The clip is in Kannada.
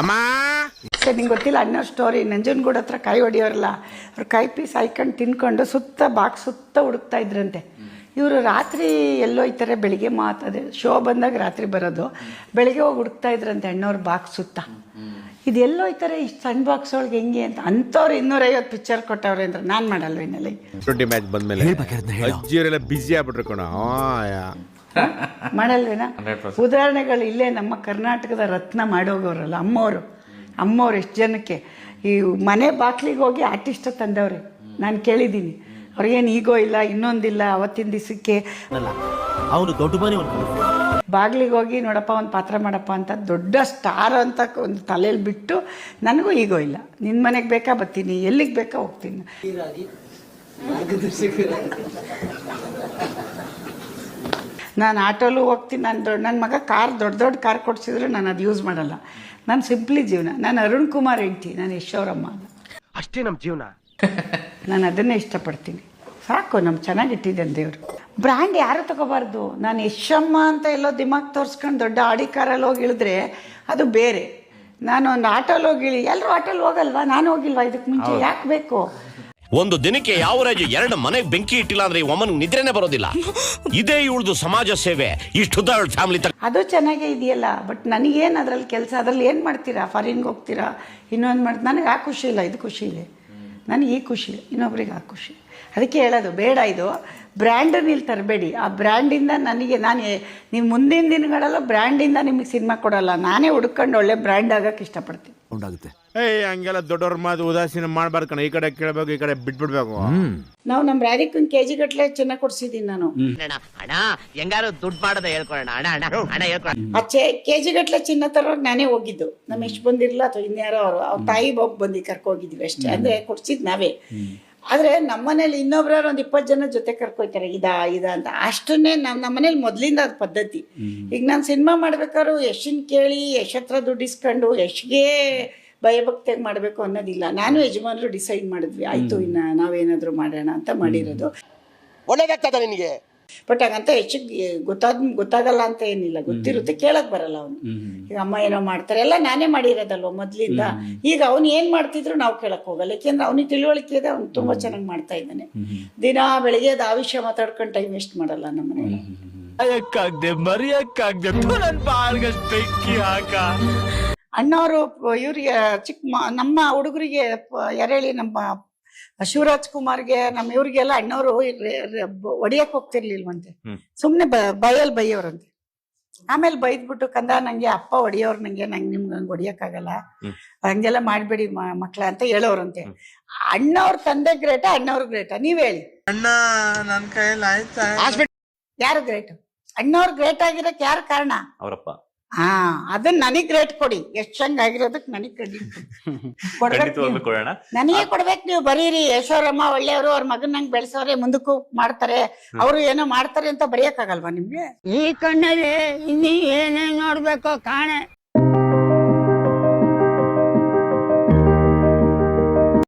ಅಮ್ಮ ನಿಂಗೆ ಗೊತ್ತಿಲ್ಲ ಅನ್ನೋ ಸ್ಟೋರಿ. ನಂಜನಗೂಡು ಹತ್ರ ಕಾಯಿ ಹೊಡಿಯೋರಲ್ಲ, ಅವ್ರು ಕಾಯಿ ಪೀಸ್ ಹಾಯ್ಕೊಂಡು ತಿನ್ಕೊಂಡು ಸುತ್ತ ಬಾಕ್ಸ್ ಸುತ್ತ ಹುಡುಕ್ತಾ ಇದ್ರಂತೆ. ಇವರು ರಾತ್ರಿ ಎಲ್ಲೋ ಇರ್ತಾರೆ, ಬೆಳಿಗ್ಗೆ ಮಾತದೆ ಶೋ ಬಂದಾಗ ರಾತ್ರಿ ಬರೋದು, ಬೆಳಿಗ್ಗೆ ಹೋಗಿ ಹುಡುಕ್ತಾ ಇದ್ರಂತೆ ಅಣ್ಣವ್ರ ಬಾಕ್ಸ್ ಸುತ್ತ. ಇದೆಲ್ಲೋ ಇರ್ತಾರೆ ಇಷ್ಟು ಸಣ್ಣ ಬಾಕ್ಸ್ ಒಳಗೆ ಹೆಂಗೆ ಅಂತ. ಅಂಥವ್ರು 250 ಪಿಕ್ಚರ್ ಕೊಟ್ಟವ್ರೆ ಅಂದ್ರೆ ನಾನು ಮಾಡಲ್ವೇನಲ್ಲಿ. T20 ಮ್ಯಾಚ್ ಬಂದ್ಮೇಲೆ ಅಜ್ಜಿಯವರೆಲ್ಲ ಬಿಸಿ ಆಗ್ಬಿಟ್ರು ಕಣ. ಮಾಡಲ್ವೇನಾ? ಉದಾಹರಣೆಗಳು ಇಲ್ಲೇ ನಮ್ಮ ಕರ್ನಾಟಕದ ರತ್ನ ಮಾಡೋಗೋರಲ್ಲ ಅಮ್ಮವ್ರು ಎಷ್ಟು ಜನಕ್ಕೆ ಈ ಮನೆ ಬಾಕ್ಲಿಗೆ ಹೋಗಿ ಆರ್ಟಿಸ್ಟ್ ತಂದವ್ರೆ. ನಾನು ಕೇಳಿದ್ದೀನಿ, ಅವ್ರಿಗೇನು ಈಗೋ ಇಲ್ಲ ಇನ್ನೊಂದಿಲ್ಲ. ಅವತ್ತಿನ ದಿವಸಕ್ಕೆ ಅವನು ದೊಡ್ಡ ಮನೆ ಬಾಗ್ಲಿಗೆ ಹೋಗಿ ನೋಡಪ್ಪ ಒಂದು ಪಾತ್ರ ಮಾಡಪ್ಪ ಅಂತ ದೊಡ್ಡ ಸ್ಟಾರ್ ಅಂತ ಒಂದು ತಲೆಯಲ್ಲಿ ಬಿಟ್ಟು, ನನಗೂ ಈಗೋ ಇಲ್ಲ, ನಿನ್ನ ಮನೆಗೆ ಬೇಕಾ ಬರ್ತೀನಿ, ಎಲ್ಲಿಗೆ ಬೇಕಾ ಹೋಗ್ತೀನಿ. ನಾನು ಆಟೋಲು ಹೋಗ್ತೀನಿ. ನನ್ನ ಮಗ ಕಾರ್ ದೊಡ್ಡ ಕಾರ್ ಕೊಡಿಸಿದ್ರು ನಾನು ಅದು ಯೂಸ್ ಮಾಡಲ್ಲ. ನಾನು ಸಿಂಪ್ಲಿ ಜೀವನ. ನಾನು ಅರುಣ್ ಕುಮಾರ್ ಹೆಂಡ್ತಿ, ನಾನು ಯಶೋರಮ್ಮ ಅಷ್ಟೇ ನಮ್ಮ ಜೀವನ. ನಾನು ಅದನ್ನೇ ಇಷ್ಟಪಡ್ತೀನಿ. ಸಾಕು, ನಮ್ಗೆ ಚೆನ್ನಾಗಿಟ್ಟಿದ್ದೆ ದೇವರು. ಬ್ರ್ಯಾಂಡ್ ಯಾರು ತಗೋಬಾರ್ದು. ನಾನು ಯಶಮ್ಮ ಅಂತ ಎಲ್ಲೋ ದಿಮಾಗ್ ತೋರಿಸ್ಕೊಂಡು ದೊಡ್ಡ ಆಡಿ ಕಾರಲ್ಲಿ ಹೋಗಿ ಇಳಿದ್ರೆ ಅದು ಬೇರೆ. ನಾನು ಒಂದು ಆಟೋಲ್ಲಿ ಹೋಗಿ ಎಲ್ಲರೂ ಆಟೋಲ್ಲಿ ಹೋಗಲ್ವಾ, ನಾನು ಹೋಗಿಲ್ವಾ ಇದಕ್ಕೆ ಮುಂಚೆ? ಯಾಕೆ ಬೇಕು? ಒಂದು ದಿನಕ್ಕೆ ಯಾವ ರಾಜು 2 ಮನೆಗೆ ಬೆಂಕಿ ಇಟ್ಟಿಲ್ಲ ಅಂದ್ರೆ ಒಮ್ಮನಿಗೆ ನಿದ್ರೆನೇ ಬರೋದಿಲ್ಲ. ಇದೇ ಇವಳ್ದು ಸಮಾಜ ಸೇವೆ. ಇಷ್ಟು ಫ್ಯಾಮಿಲಿ ಅದು ಚೆನ್ನಾಗೇ ಇದೆಯಲ್ಲ. ಬಟ್ ನನಗೇನು ಅದರಲ್ಲಿ ಕೆಲಸ? ಅದರಲ್ಲಿ ಏನು ಮಾಡ್ತೀರಾ? ಫಾರಿನ್ಗೆ ಹೋಗ್ತೀರಾ, ಇನ್ನೊಂದು ಮಾಡ್ತೀರಾ? ನನಗೆ ಆ ಖುಷಿ ಇಲ್ಲ, ಇದು ಖುಷಿ ಇದೆ. ನನಗೆ ಈ ಖುಷಿ, ಇನ್ನೊಬ್ರಿಗೆ ಆ ಖುಷಿ. ಅದಕ್ಕೆ ಹೇಳೋದು ಬೇಡ, ಇದು ಬ್ರ್ಯಾಂಡನ್ನು ಇಲ್ಲಿ ತರಬೇಡಿ. ಆ ಬ್ರ್ಯಾಂಡಿಂದ ನೀವು ಮುಂದಿನ ದಿನಗಳಲ್ಲೂ ಬ್ರ್ಯಾಂಡಿಂದ ನಿಮಗೆ ಸಿನಿಮಾ ಕೊಡಲ್ಲ. ನಾನೇ ಹುಡ್ಕೊಂಡು ಒಳ್ಳೆ ಬ್ರ್ಯಾಂಡ್ ಆಗಕ್ಕೆ ಇಷ್ಟಪಡ್ತೀನಿ. ಉಂಟಾಗುತ್ತೆ. ಹಂಗೆಲ್ಲ ದೊಡ್ಡವ್ರ ಮಾತು ಉದಾಸೀನ ಮಾಡ್ಬಾರ್ದು ಕಣ. ಈ ಕಡೆ ಕೇಳಬೇಕು, ಈ ಕಡೆ ಬಿಟ್ಬಿಡ್ಬೇಕು. ನಾವು ನಮ್ಮ ರಾಧಿಕನ್ KG ಗಟ್ಲೆ ಚೆನ್ನಾಗಿ ಕೊಡ್ಸಿದೀನಿ ನಾನು. ಅಣ್ಣ ಹೆಂಗಾರು ದುಡ್ಡು ಮಾಡೋದ ಹೇಳ್ಕೊಳೋಣ. ಅಣ್ಣ ಹೇಳ್ಕೊಳ. KG ಗಟ್ಲೆ ಚಿನ್ನ ತರೋರು ನಾನೇ ಹೋಗಿದ್ದು. ನಮ್ಮ ಎಷ್ಟು ಬಂದಿರಲ್ಲ ಅಥವಾ ಇನ್ಯಾರೋ ಅವ್ರ ತಾಯಿ ಬಾಬು ಬಂದು ಕರ್ಕೋಗಿದ್ವಿ ಅಷ್ಟೇ. ಅಂದ್ರೆ ಕೊಡ್ಸಿದ್ ನಾವೇ. ಆದರೆ ನಮ್ಮನೇಲಿ ಇನ್ನೊಬ್ರವ್ರು ಒಂದು 20 ಜನ ಜೊತೆ ಕರ್ಕೊಯ್ತಾರೆ, ಇದ ಅಂತ. ಅಷ್ಟನ್ನೇ ನಮ್ಮ ಮನೇಲಿ ಮೊದಲಿಂದ ಅದು ಪದ್ಧತಿ. ಈಗ ನಾನು ಸಿನಿಮಾ ಮಾಡ್ಬೇಕಾದ್ರು ಯಶನ್ ಕೇಳಿ ಯಶ್ ಹತ್ರ ದುಡ್ಡು ಇಸ್ಕೊಂಡು ಯಶ್ಗೆ ಭಯಭಕ್ತಿಯಾಗಿ ಮಾಡಬೇಕು ಅನ್ನೋದಿಲ್ಲ. ನಾನು ಯಜಮಾನರು ಡಿಸೈಡ್ ಮಾಡಿದ್ವಿ, ಆಯಿತು ಇನ್ನು ನಾವೇನಾದರೂ ಮಾಡೋಣ ಅಂತ ಮಾಡಿರೋದು. ಒಳ್ಳೇದಾಗ್ತದ ನಿನಗೆ. ಬಟ್ ಹಾಗಂತ ಯಶಕ್ಕೆ ಗೊತ್ತಾಗಲ್ಲ ಅಂತ ಏನಿಲ್ಲ, ಗೊತ್ತಿರುತ್ತೆ, ಕೇಳಕ್ ಬರಲ್ಲ ಅವನು. ಈಗ ಅಮ್ಮ ಏನೋ ಮಾಡ್ತಾರೆ, ಎಲ್ಲ ನಾನೇ ಮಾಡಿರೋದಲ್ವ ಮೊದಲಿಂದ. ಈಗ ಅವ್ನು ಏನು ಮಾಡ್ತಿದ್ರು ನಾವು ಕೇಳಕ್ ಹೋಗಲ್ಲ, ಯಾಕೆಂದ್ರೆ ಅವ್ನಿಗೆ ತಿಳುವಳಿಕೆ ಇದೆ, ಅವ್ನು ತುಂಬ ಚೆನ್ನಾಗಿ ಮಾಡ್ತಾ ಇದ್ದಾನೆ. ದಿನ ಬೆಳಿಗ್ಗೆ ಅದು ಆ ವಿಷಯ ಮಾತಾಡ್ಕೊಂಡು ಟೈಮ್ ವೇಸ್ಟ್ ಮಾಡಲ್ಲ ನಮ್ಮ ಮನೆಯಲ್ಲಿ. ಅಣ್ಣವರು ಇವ್ರಿಗೆ ನಮ್ಮ ಹುಡುಗರಿಗೆ ಎರೇಳಿ ನಮ್ಮ ಶಿವರಾಜ್ ಕುಮಾರ್ಗೆ ನಮ್ಮ ಇವ್ರಿಗೆಲ್ಲ ಅಣ್ಣವರು ಹೊಡಿಯಕ್ ಹೋಗ್ತಿರ್ಲಿಲ್ವಂತೆ. ಸುಮ್ನೆ ಬೈಯಲ್ಲಿ ಬೈಯೋರಂತೆ. ಆಮೇಲೆ ಬೈದ್ಬಿಟ್ಟು, ಕಂದ ನಂಗೆ ಅಪ್ಪ ಹೊಡಿಯೋರು, ನಂಗೆ ನಿಮ್ಗೆ ಹಂಗೆ ಹೊಡಿಯಕ್ಕಾಗಲ್ಲ, ಹಂಗೆಲ್ಲ ಮಾಡ್ಬೇಡಿ ಮಕ್ಳ ಅಂತ ಹೇಳೋರಂತೆ. ಅಣ್ಣವ್ರ ತಂದೆ ಗ್ರೇಟ, ಅಣ್ಣವ್ರ ಗ್ರೇಟ? ನೀವ್ ಹೇಳಿ. ಅಣ್ಣ ನನ್ ಕೈಯಲ್ಲಿ ಆಯ್ತಾ? ಯಾರು ಗ್ರೇಟ್? ಅಣ್ಣವ್ರ ಗ್ರೇಟ್ ಆಗಿರಕ್ ಯಾರು ಕಾರಣ? ಅವರಪ್ಪ. ಅದನ್ನ ನನಗ್ ಗ್ರೇಟ್ ಕೊಡಿ. ಎಷ್ಟು ಚಂದ ಆಗಿರೋದಕ್ಕೆ ನನಗ್ ಕ್ರೆಡಿಟ್ ನನಗೆ ಕೊಡ್ಬೇಕು. ನೀವು ಬರೀರಿ ಯಶೋರಮ್ಮ ಒಳ್ಳೆಯವರು, ಅವ್ರ ಮಗನ್ ನಂಗೆ ಬೆಳೆಸೋರೆ, ಮುಂದಕ್ಕೂ ಮಾಡ್ತಾರೆ, ಅವರು ಏನೋ ಮಾಡ್ತಾರೆ ಅಂತ ಬರೆಯಕ್ಕಾಗಲ್ವಾ ನಿಮ್ಗೆ? ಈ ಕಣ್ಣಲ್ಲಿ ಇನ್ನೀ ಏನೇನ್ ನೋಡ್ಬೇಕೋ ಕಾಣೆ.